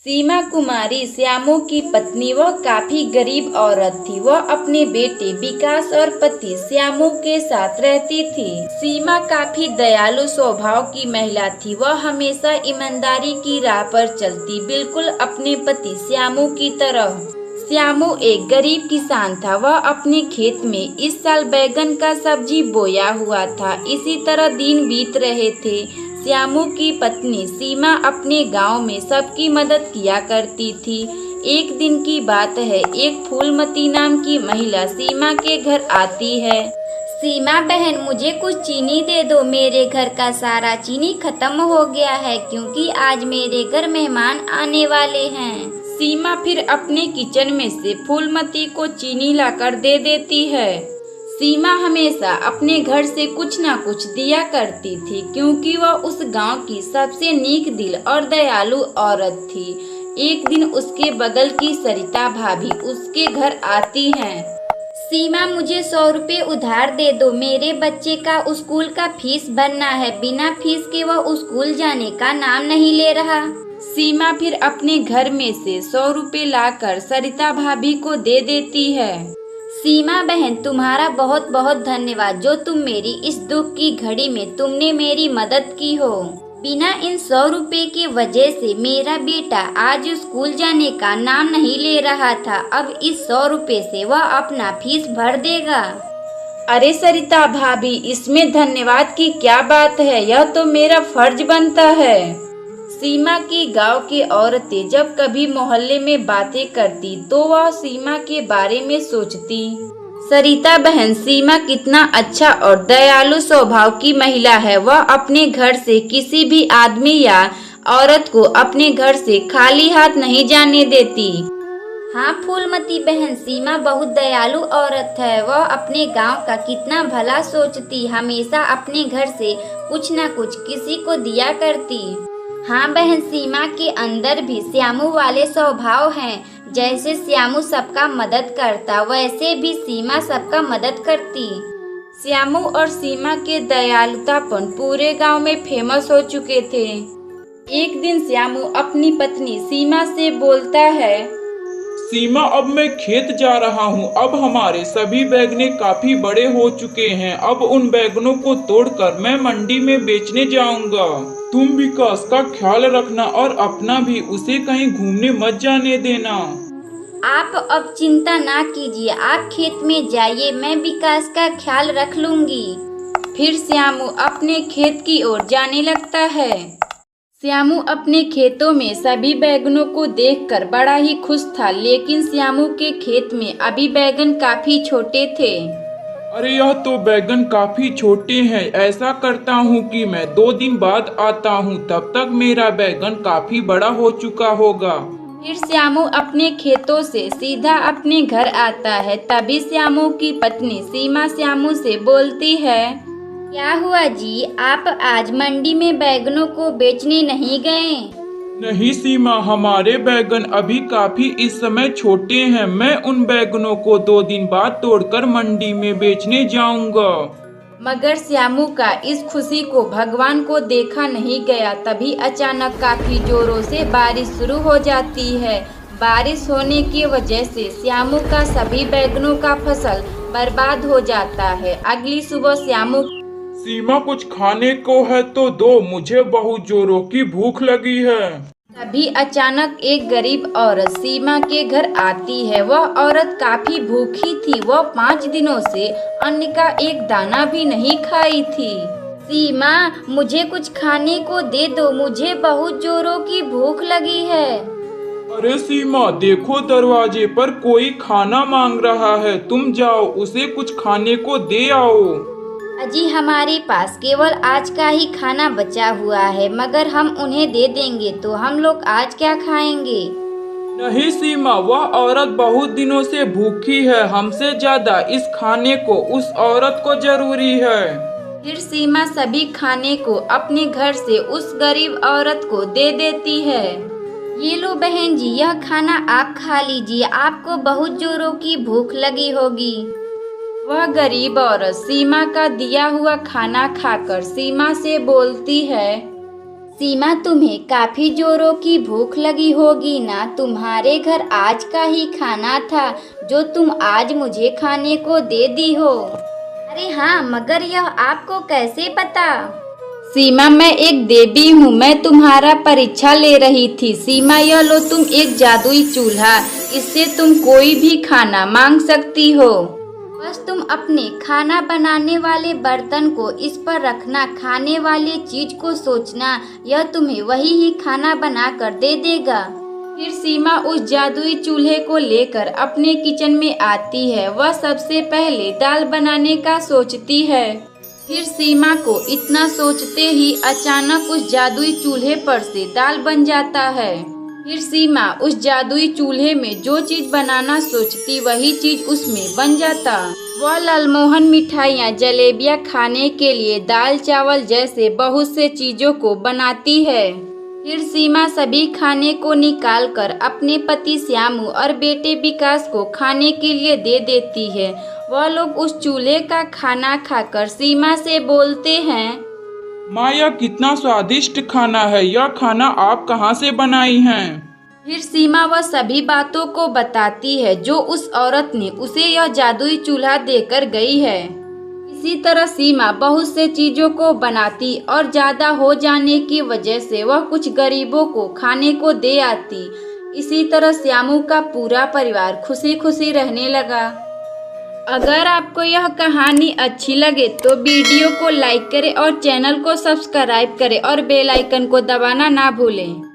सीमा कुमारी श्यामू की पत्नी वह काफी गरीब औरत थी। वह अपने बेटे विकास और पति श्यामू के साथ रहती थी। सीमा काफी दयालु स्वभाव की महिला थी। वह हमेशा ईमानदारी की राह पर चलती, बिल्कुल अपने पति श्यामू की तरह। श्यामू एक गरीब किसान था। वह अपने खेत में इस साल बैगन का सब्जी बोया हुआ था। इसी तरह दिन बीत रहे थे। श्यामू की पत्नी सीमा अपने गांव में सबकी मदद किया करती थी। एक दिन की बात है, एक फूलमती नाम की महिला सीमा के घर आती है। सीमा बहन, मुझे कुछ चीनी दे दो। मेरे घर का सारा चीनी खत्म हो गया है क्योंकि आज मेरे घर मेहमान आने वाले हैं। सीमा फिर अपने किचन में से फूलमती को चीनी लाकर दे देती है। सीमा हमेशा अपने घर से कुछ न कुछ दिया करती थी क्योंकि वह उस गांव की सबसे नेक दिल और दयालु औरत थी। एक दिन उसके बगल की सरिता भाभी उसके घर आती हैं। सीमा, मुझे 100 रुपये उधार दे दो। मेरे बच्चे का स्कूल का फीस भरना है। बिना फीस के वह स्कूल जाने का नाम नहीं ले रहा। सीमा फिर अपने घर में से 100 रुपये लाकर सरिता भाभी को दे देती है। सीमा बहन, तुम्हारा बहुत बहुत धन्यवाद जो तुम मेरी इस दुख की घड़ी में तुमने मेरी मदद की हो। बिना इन 100 रुपये की वजह से मेरा बेटा आज स्कूल जाने का नाम नहीं ले रहा था। अब इस 100 रुपये से वह अपना फीस भर देगा। अरे सरिता भाभी, इसमें धन्यवाद की क्या बात है, यह तो मेरा फर्ज बनता है। सीमा की गांव की औरतें जब कभी मोहल्ले में बातें करती तो वह सीमा के बारे में सोचती। सरिता बहन, सीमा कितना अच्छा और दयालु स्वभाव की महिला है। वह अपने घर से किसी भी आदमी या औरत को अपने घर से खाली हाथ नहीं जाने देती। हाँ फूलमती बहन, सीमा बहुत दयालु औरत है। वह अपने गांव का कितना भला सोचती, हमेशा अपने घर से कुछ न कुछ किसी को दिया करती। हाँ बहन, सीमा के अंदर भी श्यामू वाले स्वभाव हैं। जैसे श्यामू सबका मदद करता वैसे भी सीमा सबका मदद करती। श्यामू और सीमा के दयालुतापन पूरे गांव में फेमस हो चुके थे। एक दिन श्यामू अपनी पत्नी सीमा से बोलता है, सीमा, अब मैं खेत जा रहा हूँ। अब हमारे सभी बैगने काफी बड़े हो चुके हैं। अब उन बैगनों को तोड़कर मैं मंडी में बेचने जाऊंगा। तुम विकास का ख्याल रखना और अपना भी, उसे कहीं घूमने मत जाने देना। आप अब चिंता ना कीजिए, आप खेत में जाइए, मैं विकास का ख्याल रख लूंगी। फिर श्यामू अपने खेत की ओर जाने लगता है। श्यामू अपने खेतों में सभी बैगनों को देखकर बड़ा ही खुश था, लेकिन श्यामू के खेत में अभी बैगन काफी छोटे थे। अरे यह तो बैगन काफी छोटे हैं। ऐसा करता हूँ कि मैं 2 दिन बाद आता हूँ, तब तक मेरा बैगन काफी बड़ा हो चुका होगा। फिर श्यामू अपने खेतों से सीधा अपने घर आता है। तभी श्यामू की पत्नी सीमा श्यामू से बोलती है, क्या हुआ जी, आप आज मंडी में बैगनों को बेचने नहीं गए? नहीं सीमा, हमारे बैगन अभी काफी इस समय छोटे हैं। मैं उन बैगनों को 2 दिन बाद तोड़कर मंडी में बेचने जाऊंगा। मगर श्यामू का इस खुशी को भगवान को देखा नहीं गया। तभी अचानक काफी जोरों से बारिश शुरू हो जाती है। बारिश होने की वजह से श्यामू का सभी बैगनों का फसल बर्बाद हो जाता है। अगली सुबह श्यामू, सीमा, कुछ खाने को है तो दो, मुझे बहुत जोरों की भूख लगी है। तभी अचानक एक गरीब औरत सीमा के घर आती है। वह औरत काफी भूखी थी। वह 5 दिनों से अन्न का एक दाना भी नहीं खाई थी। सीमा, मुझे कुछ खाने को दे दो, मुझे बहुत जोरों की भूख लगी है। अरे सीमा, देखो दरवाजे पर कोई खाना मांग रहा है। तुम जाओ उसे कुछ खाने को दे आओ। अजी, हमारे पास केवल आज का ही खाना बचा हुआ है, मगर हम उन्हें दे देंगे तो हम लोग आज क्या खाएंगे? नहीं सीमा, वह औरत बहुत दिनों से भूखी है। हमसे ज्यादा इस खाने को उस औरत को जरूरी है। फिर सीमा सभी खाने को अपने घर से उस गरीब औरत को दे देती है। ये लो बहन जी, यह खाना आप खा लीजिए, आपको बहुत जोरों की भूख लगी होगी। वह गरीब औरत सीमा का दिया हुआ खाना खाकर सीमा से बोलती है, सीमा, तुम्हें काफी जोरों की भूख लगी होगी ना। तुम्हारे घर आज का ही खाना था जो तुम आज मुझे खाने को दे दी हो। अरे हाँ, मगर यह आपको कैसे पता? सीमा, मैं एक देवी हूँ, मैं तुम्हारा परीक्षा ले रही थी। सीमा, यह लो तुम एक जादुई चूल्हा, इससे तुम कोई भी खाना मांग सकती हो। बस तुम अपने खाना बनाने वाले बर्तन को इस पर रखना, खाने वाले चीज को सोचना, यह तुम्हें वही ही खाना बना कर दे देगा। फिर सीमा उस जादुई चूल्हे को लेकर अपने किचन में आती है। वह सबसे पहले दाल बनाने का सोचती है। फिर सीमा को इतना सोचते ही अचानक उस जादुई चूल्हे पर से दाल बन जाता है। फिर सीमा उस जादुई चूल्हे में जो चीज बनाना सोचती वही चीज उसमें बन जाता। वह लालमोहन, मिठाइयाँ, जलेबियाँ खाने के लिए दाल चावल जैसे बहुत से चीजों को बनाती है। फिर सीमा सभी खाने को निकाल कर अपने पति श्यामू और बेटे विकास को खाने के लिए दे देती है। वह लोग उस चूल्हे का खाना खाकर सीमा से बोलते हैं, माँ, यह कितना स्वादिष्ट खाना है। यह खाना आप कहाँ से बनाई हैं? फिर सीमा वह सभी बातों को बताती है जो उस औरत ने उसे यह जादुई चूल्हा देकर गई है। इसी तरह सीमा बहुत से चीजों को बनाती और ज्यादा हो जाने की वजह से वह कुछ गरीबों को खाने को दे आती। इसी तरह श्यामू का पूरा परिवार खुशी खुशी रहने लगा। अगर आपको यह कहानी अच्छी लगे तो वीडियो को लाइक करें और चैनल को सब्सक्राइब करें और बेल आइकन को दबाना ना भूलें।